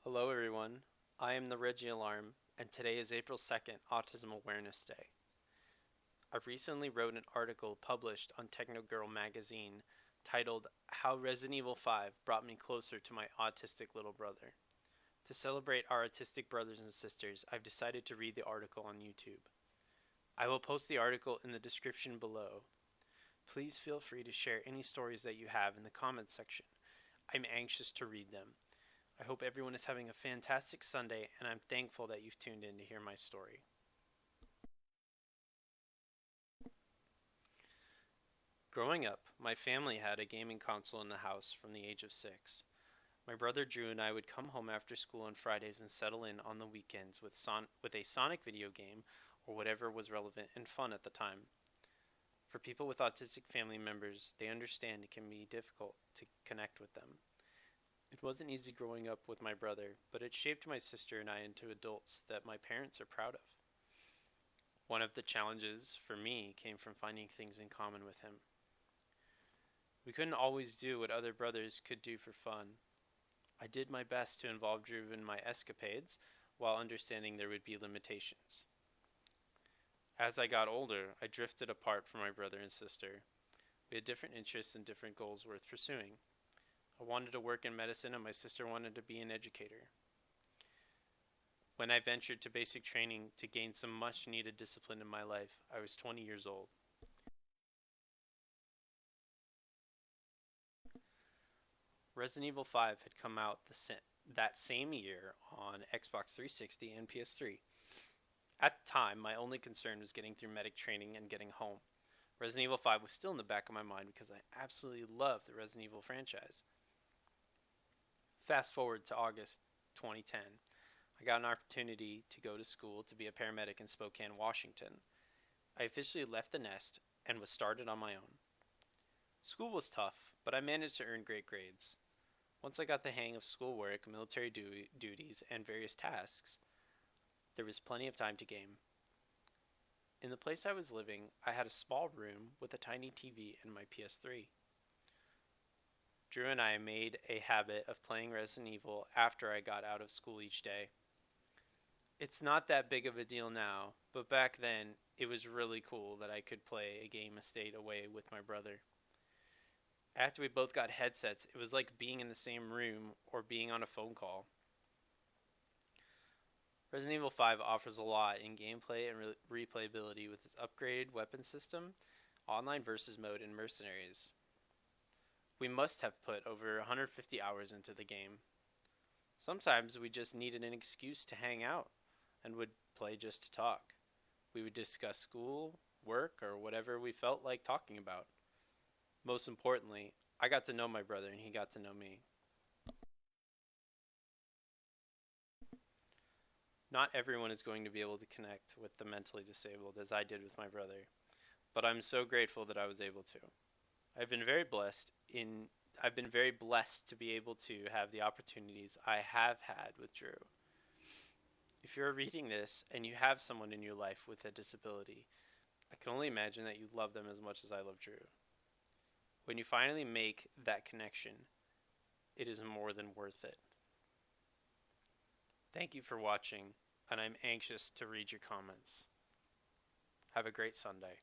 Hello, everyone. I am the Reggie Alarm, and today is April 2nd, Autism Awareness Day. I recently wrote an article published on Technogurl Magazine titled How Resident Evil 5 Brought Me Closer to My Autistic Little Brother. To celebrate our autistic brothers and sisters, I've decided to read the article on YouTube. I will post the article in the description below. Please feel free to share any stories that you have in the comments section. I'm anxious to read them. I hope everyone is having a fantastic Sunday, and I'm thankful that you've tuned in to hear my story. Growing up, my family had a gaming console in the house from the age of 6. My brother Drew and I would come home after school on Fridays and settle in on the weekends with a Sonic video game or whatever was relevant and fun at the time. For people with autistic family members, they understand it can be difficult to connect with them. It wasn't easy growing up with my brother, but it shaped my sister and I into adults that my parents are proud of. One of the challenges for me came from finding things in common with him. We couldn't always do what other brothers could do for fun. I did my best to involve Drew in my escapades, while understanding there would be limitations. As I got older, I drifted apart from my brother and sister. We had different interests and different goals worth pursuing. I wanted to work in medicine, and my sister wanted to be an educator. When I ventured to basic training to gain some much needed discipline in my life, I was 20 years old. Resident Evil 5 had come out that same year on Xbox 360 and PS3. At the time, my only concern was getting through medic training and getting home. Resident Evil 5 was still in the back of my mind because I absolutely love the Resident Evil franchise. Fast forward to August 2010. I got an opportunity to go to school to be a paramedic in Spokane, Washington. I officially left the nest and was started on my own. School was tough, but I managed to earn great grades. Once I got the hang of schoolwork, military duties, and various tasks, there was plenty of time to game. In the place I was living, I had a small room with a tiny TV and my PS3. Drew and I made a habit of playing Resident Evil after I got out of school each day. It's not that big of a deal now, but back then it was really cool that I could play a game a state away with my brother. After we both got headsets, it was like being in the same room or being on a phone call. Resident Evil 5 offers a lot in gameplay and replayability with its upgraded weapon system, online versus mode, and mercenaries. We must have put over 150 hours into the game. Sometimes we just needed an excuse to hang out and would play just to talk. We would discuss school, work, or whatever we felt like talking about. Most importantly, I got to know my brother and he got to know me. Not everyone is going to be able to connect with the mentally disabled as I did with my brother, but I'm so grateful that I was able to. I've been very blessed in I've been very blessed to be able to have the opportunities I have had with Drew. If you're reading this and you have someone in your life with a disability, I can only imagine that you love them as much as I love Drew. When you finally make that connection, it is more than worth it. Thank you for watching, and I'm anxious to read your comments. Have a great Sunday.